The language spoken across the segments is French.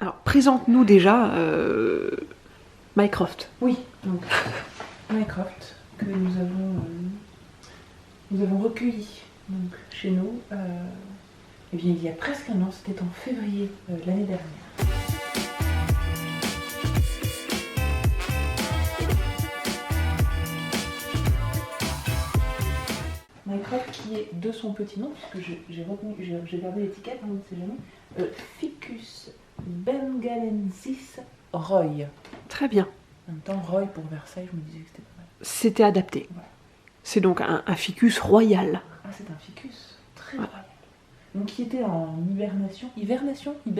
Alors, présente-nous déjà Mycroft. Oui, donc Mycroft que nous avons recueilli donc, chez nous eh bien, il y a presque un an, c'était en février l'année dernière. Mycroft qui est de son petit nom, puisque j'ai gardé l'étiquette, on ne sait jamais, Ficus bengalensis Roy. Très bien. En même temps, Roy pour Versailles, je me disais que c'était pas mal. C'était adapté. Voilà. C'est donc un ficus royal. Ah, c'est un ficus très royal. Donc qui était en hibernation. Hibernation. Je ne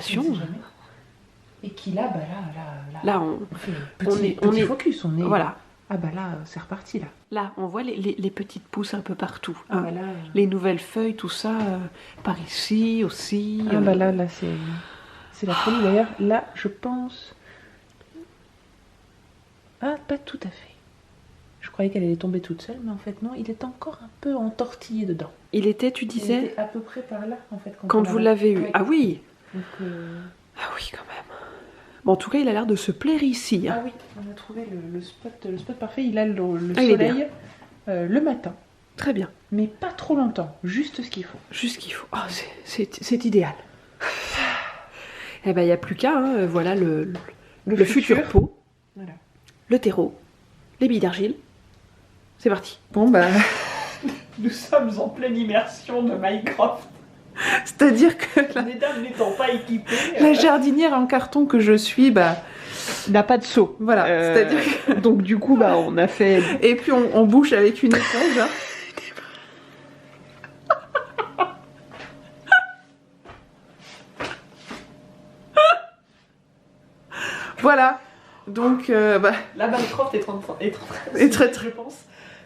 sais jamais. Et qui là, Là, on fait on est focus. On est. Voilà. Ah bah là, c'est reparti là. Là, on voit les petites pousses un peu partout. Ah Hein. bah là. Les nouvelles feuilles, tout ça, par ici aussi. Ah bah là c'est la folie. D'ailleurs, là, je pense. Ah, pas tout à fait. Je croyais qu'elle allait tomber toute seule, mais en fait non, il est encore un peu entortillé dedans. Il était, tu Il disais, était à peu près par là en fait. quand vous l'avez eu. Oui. Ah oui. Donc, Ah oui, quand même. Bon, en tout cas, il a l'air de se plaire ici. Hein. ah oui, on a trouvé le spot parfait. Il a le Ah, il est soleil le matin, Très bien. mais pas trop longtemps, juste ce qu'il faut. Juste ce qu'il faut. Oh, c'est idéal. Eh ben, il n'y a plus qu'à. Hein. Voilà le futur pot, Voilà. le terreau, les billes d'argile. C'est parti. Bon bah, Nous sommes en pleine immersion de Mycroft. C'est-à-dire que Les dames n'étant pas équipées. la jardinière en carton que je suis, bah, n'a pas de seau. voilà. C'est-à-dire que... Donc du coup, bah, on a fait. Et puis on bouche avec une éponge. Hein. Voilà. Donc, bah, La Mycroft est très, très, je pense.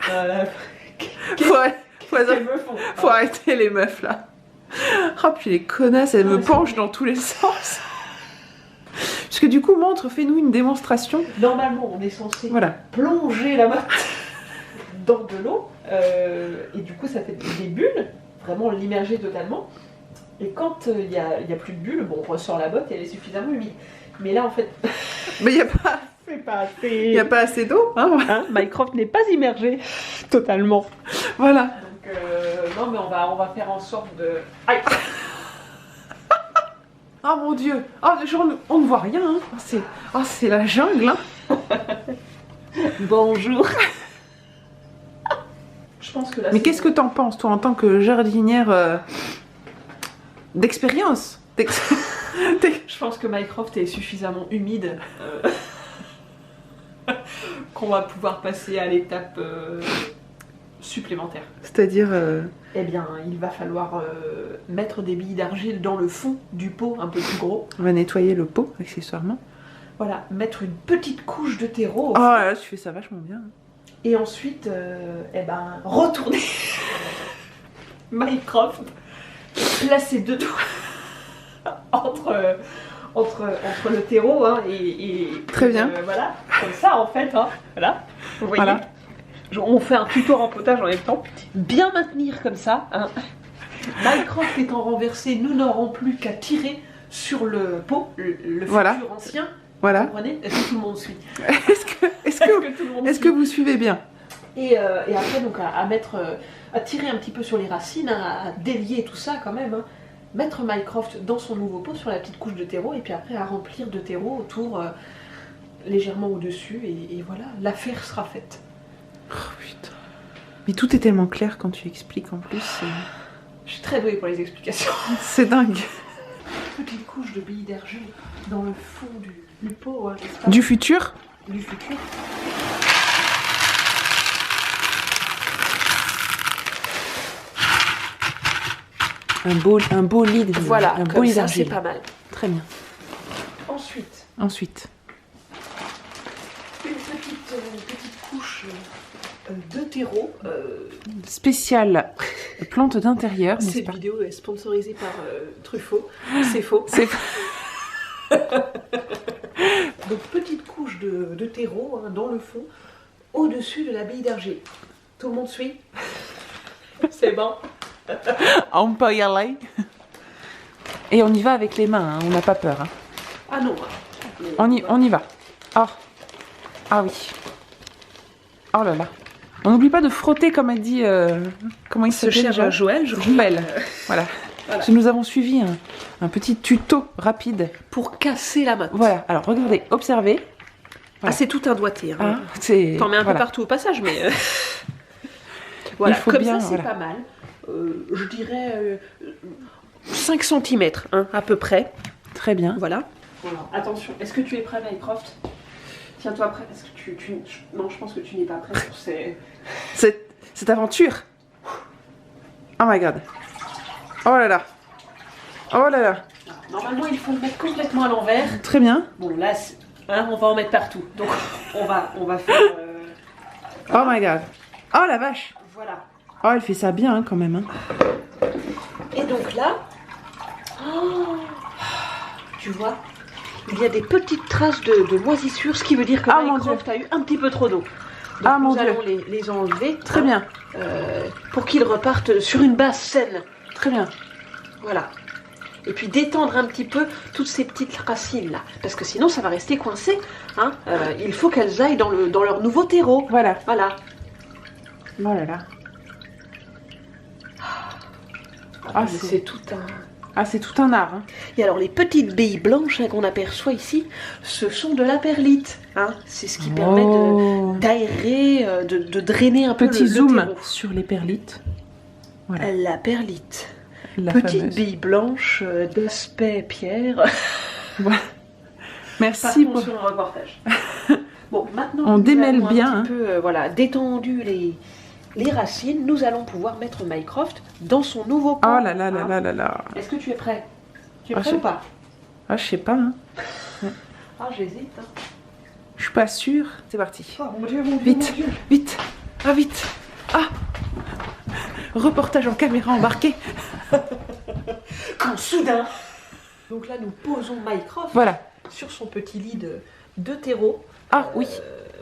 faut Qu'elles me font. Faut arrêter les meufs là. Oh puis les connasses, elles me penchent dans tous les sens. Parce que du coup, montre, fais-nous une démonstration. Normalement, on est censé Voilà. plonger la botte dans de l'eau. Et du coup, ça fait des bulles. Vraiment l'immerger totalement. Et quand il y a plus de bulles, bon, on ressort la botte et elle est suffisamment humide. Mais là, en fait, Mais il c'est pas assez. n'y a pas assez d'eau. Hein. Hein, Mycroft n'est pas immergé totalement. Voilà. Donc, non, mais on va faire en sorte de. Aïe. Oh mon dieu. Oh, genre, on ne voit rien. Hein. C'est la jungle. Hein. Bonjour. Je pense que là. Mais qu'est-ce que t'en penses, toi, en tant que jardinière d'expérience Je pense que Mycroft est suffisamment humide qu'on va pouvoir passer à l'étape supplémentaire. C'est-à-dire... Eh bien, il va falloir mettre des billes d'argile dans le fond du pot un peu plus gros. On va nettoyer le pot, accessoirement. Voilà, mettre une petite couche de terreau. Oh là, tu fais ça vachement bien. Et ensuite, eh ben, retourner Mycroft, placer deux doigts entre le terreau hein, et très bien. Voilà, comme ça en fait. Hein, voilà, vous voyez. Voilà. On fait un tuto rempotage en même temps. Bien maintenir comme ça. Hein. Mycroft étant renversé, nous n'aurons plus qu'à tirer sur le pot, le voilà. futur ancien. Voilà. Vous comprenez? Est-ce que tout le monde suit? Est-ce que vous suivez bien? Et après, donc, à tirer un petit peu sur les racines, hein, à délier tout ça quand même. Hein. Mettre Mycroft dans son nouveau pot sur la petite couche de terreau, et puis après à remplir de terreau autour, légèrement au-dessus, et voilà, l'affaire sera faite. Oh putain. Mais tout est tellement clair quand tu expliques en plus. Je suis très douée pour les explications. C'est dingue. Petite couche de billes d'argile dans le fond du pot, hein, du futur. Du futur. Un beau lit de voilà, un beau comme lit ça d'argile. c'est pas mal. Très bien. Ensuite, une petite couche de terreau. Spéciale plante d'intérieur. Cette vidéo est sponsorisée par Truffaut. C'est faux. C'est Donc petite couche de terreau hein, dans le fond, au-dessus de la bille d'argile. Tout le monde suit? C'est bon. On peut y aller. Et on y va avec les mains, hein, on n'a pas peur. Hein. Ah non. On y va. Oh. Ah oui. Oh là là. On n'oublie pas de frotter comme a dit... comment il Ce s'appelle cher Joël, je crois. Joël. Voilà. Voilà. Nous avons suivi un petit tuto rapide. Pour casser la motte. Voilà. Alors regardez, observez. Ah, c'est tout un doigté. Hein. Hein, c'est... T'en mets un voilà. peu partout au passage, mais... voilà, Il faut comme bien, ça, c'est voilà. pas mal. Je dirais 5 cm, hein, à peu près. Très bien. Voilà. Alors, attention, est-ce que tu es prêt, Mycroft? Tiens-toi prêt, parce que non, je pense que tu n'es pas prêt pour ces... Cette aventure. Oh my god. Oh là là. Oh là là. Normalement, il faut le mettre complètement à l'envers. Très bien. Bon, là, hein, on va en mettre partout. Donc, on va faire... Oh my god. Oh la vache. Voilà. Oh, elle fait ça bien hein, quand même. Hein. Et donc là... Oh, tu vois, il y a des petites traces de moisissure, ce qui veut dire que Ah, mon Mycroft a eu un petit peu trop d'eau. Donc Ah, mon nous Dieu. allons les enlever. Très bien. Pour qu'ils repartent sur une base saine. Très bien. Voilà. Et puis d'étendre un petit peu toutes ces petites racines là. Parce que sinon ça va rester coincé. Hein. Il faut qu'elles aillent dans leur nouveau terreau. Voilà. Voilà. Oh là là. Ah, Ah, c'est tout un... Ah, c'est tout un art. Hein. Et alors les petites billes blanches hein, qu'on aperçoit ici, ce sont de la perlite. Hein. C'est ce qui permet d'aérer, de drainer un peu Petit le zoom terreau. sur les perlites. Voilà. La perlite. La Petite fameuse. bille blanche d'aspect pierre. Voilà. Merci Partons pour... sur un reportage. Bon, maintenant On que nous démêle avons bien, un hein. petit peu voilà, détendu les racines, nous allons pouvoir mettre Mycroft dans son nouveau pot. Oh là là là là là là. Est-ce que tu es prêt? Tu es Ah, prêt ou pas? Ah, je sais pas. Hein. Ah, j'hésite. Hein. Je suis pas sûre. C'est parti. Oh mon Dieu, mon Dieu, Vite, mon Dieu. vite. Ah, vite. Ah. Reportage en caméra embarquée. Quand soudain... Donc là, nous posons Mycroft Voilà. sur son petit lit de terreau. Ah oui.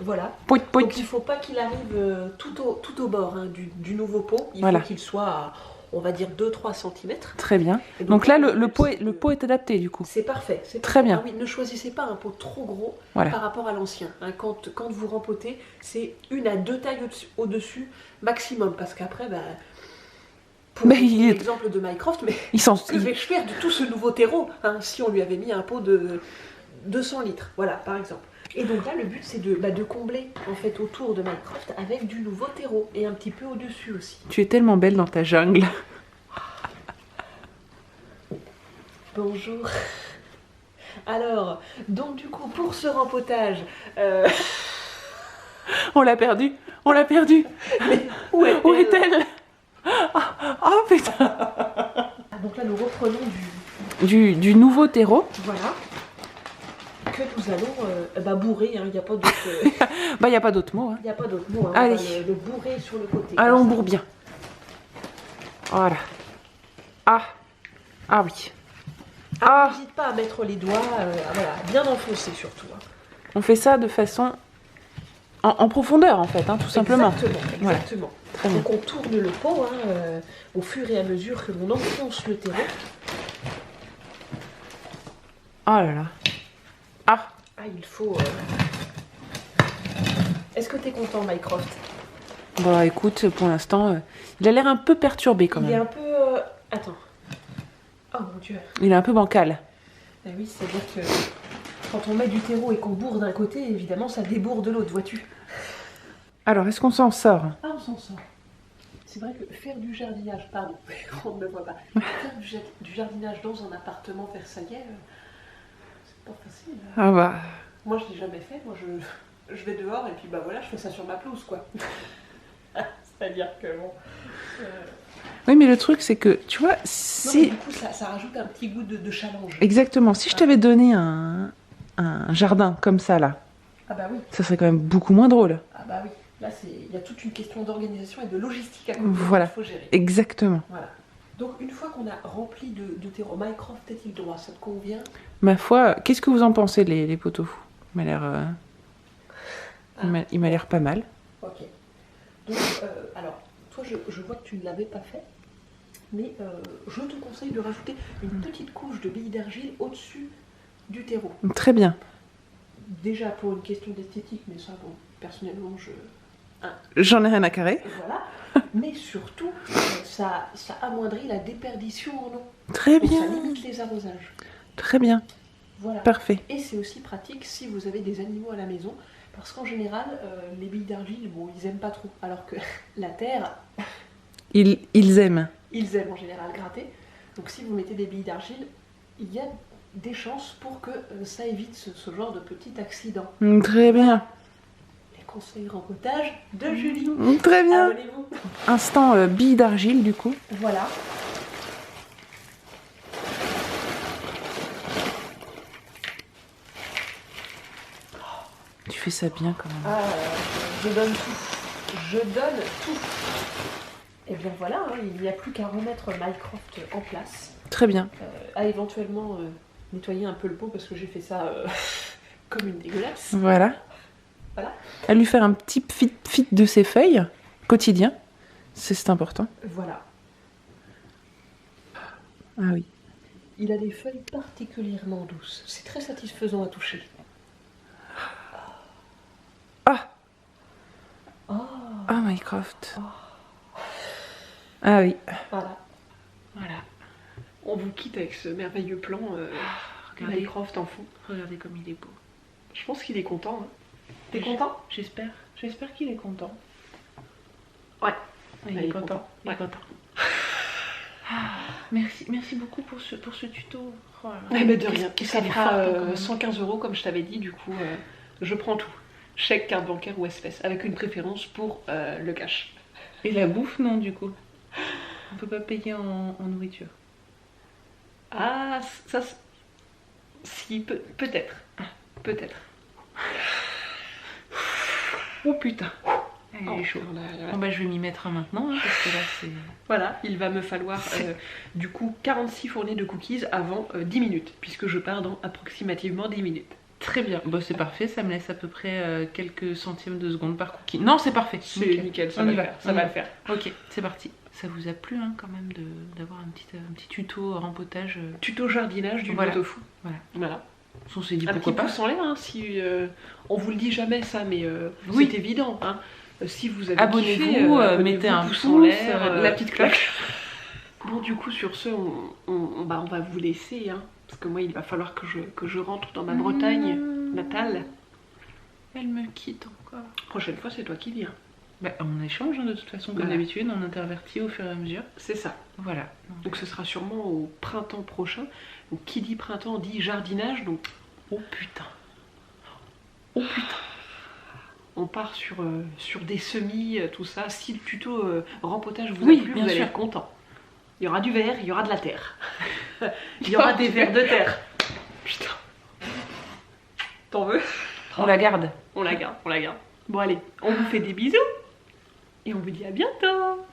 Voilà. Pouit, pouit. Donc il ne faut pas qu'il arrive tout au bord hein, du nouveau pot. Il Voilà. faut qu'il soit à, on va dire, 2-3 cm. Très bien. Donc là, le pot est adapté du coup. C'est parfait. C'est Très parfait. bien. Ah oui, ne choisissez pas un pot trop gros Voilà. par rapport à l'ancien. Hein. Quand vous rempotez, c'est 1 à 2 tailles au-dessus maximum. Parce qu'après, pour Mais il est- l'exemple de Mycroft, mais Ils sont... que vais-je faire de tout ce nouveau terreau hein, si on lui avait mis un pot de 200 litres, voilà, par exemple. Et donc là, le but, c'est de combler, en fait, autour de Mycroft avec du nouveau terreau, et un petit peu au-dessus aussi. Tu es tellement belle dans ta jungle. Bonjour. Alors, donc du coup, pour ce rempotage... On l'a perdue. On l'a perdue. Où Où est-elle? Oh putain. Ah, donc là, nous reprenons Du nouveau terreau. Voilà. Que nous allons bourrer, il n'y a pas d'autre... Bah, il n'y a pas d'autre mot. Hein. Il n'y a pas d'autre mot, hein. Allez. On va le bourrer sur le côté. Allons, on comme ça. bourre bien. Voilà. Ah. Ah oui. Ah, Ah. n'hésite pas à mettre les doigts, voilà, bien enfoncés surtout. Hein. On fait ça de façon... En profondeur en fait, hein, tout simplement. Exactement, exactement. Très bien. Donc on tourne le pot hein, au fur et à mesure que l'on enfonce le terreau. Oh là là. Ah. Ah, il faut... Est-ce que tu es content, Mycroft? Bah écoute, pour l'instant, il a l'air un peu perturbé quand Il est même. un peu... Attends. Oh mon Dieu. Il est un peu bancal. Ah oui, c'est-à-dire que quand on met du terreau et qu'on bourre d'un côté, évidemment, ça débourre de l'autre, vois-tu? Alors, est-ce qu'on s'en sort? Ah, on s'en sort. C'est vrai que faire du jardinage, pardon, on ne me voit pas. Faire du jardinage dans un appartement versaillais, c'est pas facile. Ah bah... Moi, je l'ai jamais fait. Moi, je vais dehors et puis bah voilà, je fais ça sur ma pelouse, quoi. C'est-à-dire que bon... Oui, mais le truc, c'est que, tu vois, Non, mais si... du coup, ça rajoute un petit goût de challenge. Exactement. Si je t'avais donné un jardin comme ça, là, Ah bah oui, ça serait quand même beaucoup moins drôle. ah bah oui. Là, il y a toute une question d'organisation et de logistique à côté Voilà. qu'il faut gérer. Exactement. Voilà. Donc, une fois qu'on a rempli de terreau, Mycroft est-il droit? Ça te convient? Ma foi, qu'est-ce que vous en pensez, les poteaux? Il m'a l'air... il m'a l'air pas mal. Ok. Donc, alors, toi, je vois que tu ne l'avais pas fait. mais je te conseille de rajouter une petite couche de billes d'argile au-dessus du terreau. Très bien. Déjà pour une question d'esthétique, mais ça, bon, personnellement, J'en ai rien à carrer. voilà. Mais surtout, ça amoindrit la déperdition en eau. Très Donc ça bien. limite les arrosages. Très bien. Voilà. Parfait. Et c'est aussi pratique si vous avez des animaux à la maison, parce qu'en général, les billes d'argile, bon, ils aiment pas trop. Alors que la terre, Ils aiment. ils aiment en général gratter. Donc si vous mettez des billes d'argile, il y a des chances pour que ça évite ce genre de petit accident. Très bien. Les conseils rempotage de Julie. Très bien. Abonnez-vous. Instant bille d'argile du coup. Voilà. Tu fais ça bien quand même. Ah, je donne tout. Je donne tout. Et bien voilà, hein, il n'y a plus qu'à remettre Mycroft en place. Très bien. À éventuellement nettoyer un peu le pot parce que j'ai fait ça comme une dégueulasse. Voilà. Voilà. À lui faire un petit fit de ses feuilles quotidien. C'est important. Voilà. Ah oui. Il a des feuilles particulièrement douces. C'est très satisfaisant à toucher. Ah. Oh. Ah Mycroft. Ah oui. Voilà. Voilà. On vous quitte avec ce merveilleux plan. Regardez. Mycroft en fond. Regardez comme il est beau. Je pense qu'il est content. Hein. T'es content? J'espère. J'espère qu'il est content. Ouais. Il est content. Il est Ouais. content. Merci beaucoup pour ce tuto. Oh là là. Eh ben de rien. Qu'est-ce Ça qu'elle est fera forte, quand même. 115 € comme je t'avais dit. Du coup, je prends tout. Chèque, carte bancaire ou espèce. Avec une préférence pour le cash. Et la bouffe, non, du coup. On peut pas payer en nourriture. Ah, ça... Si, peut-être. Peut-être. Oh putain. Elle Oh, est chaud. là. Bon bah je vais m'y mettre maintenant, hein, parce que là c'est... Voilà, il va me falloir du coup 46 fournées de cookies avant 10 minutes, puisque je pars dans approximativement 10 minutes. Très bien. Bon c'est parfait, ça me laisse à peu près quelques centièmes de seconde par cookie. Non c'est parfait. C'est nickel, ça On va y le va, faire. on Ça y va va. le faire. Ok, c'est parti. Ça vous a plu hein, quand même d'avoir un petit tuto rempotage Tuto jardinage du Voilà. tofu. Voilà. On s'est dit Un pourquoi petit pas. pouce en l'air, hein, si on vous le dit jamais ça, mais Oui. c'est évident. Hein. Si vous avez Abonnez-vous, kiffé, mettez un pouce pouce, en l'air, la petite cloche. Bon, du coup, sur ce, on va vous laisser, hein, parce que moi, il va falloir que je rentre dans ma Bretagne natale. Elle me quitte encore. Prochaine fois, c'est toi qui viens. Bah, on échange hein, de toute façon, comme Voilà. d'habitude, on intervertit au fur et à mesure. C'est ça. Voilà. Donc ce sera sûrement au printemps prochain. Donc qui dit printemps dit jardinage. Donc Oh putain. oh putain. On part sur des semis, tout ça. Si le tuto rempotage vous Oui, a plu, bien vous allez sûr. être content. Il y aura du verre, il y aura de la terre. Il y aura des vers de terre. Putain. T'en veux? On la garde. On la garde, on la garde. Bon allez, on vous fait des bisous. Et on vous dit à bientôt.